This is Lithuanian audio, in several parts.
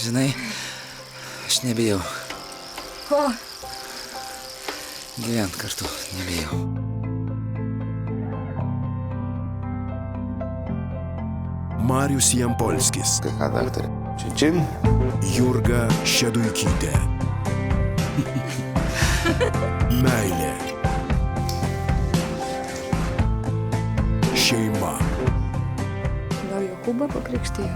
Žinai, aš nebijau. Ko? Gyvent kartu nebijau. Marius Jampolskis. Kai ką, daktarė? Čičin? Jurga Šeduikytė. Meilė. Šeima. Gal Jokūbą pakrikštijo?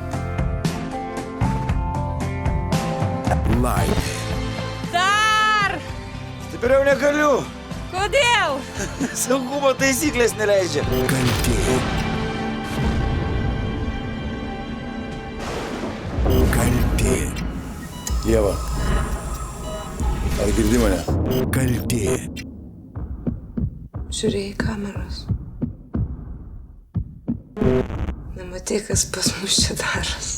Laimė. Dar! Stipriau negaliu. Kodėl? Saugumo taisyklės neleidžia. Kaltė. Kaltė. Ieva, ar girdi mane? Kaltė. Žiūrėjai kameras. Nematai, kas pas mus čia daros.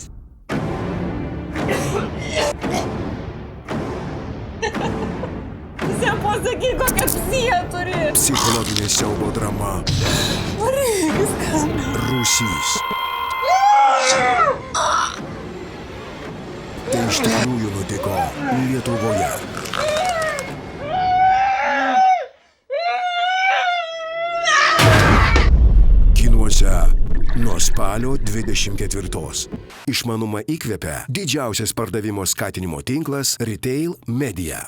Visiem pasakyk, kokią psiją turi. Psichologinė siaubo drama. Rūsys. Tai iš tikrųjų nutiko Lietuvoje. Kinuose nuo spalio 24. Išmanumą įkvepia didžiausias pardavimo skatinimo tinklas Retail Media.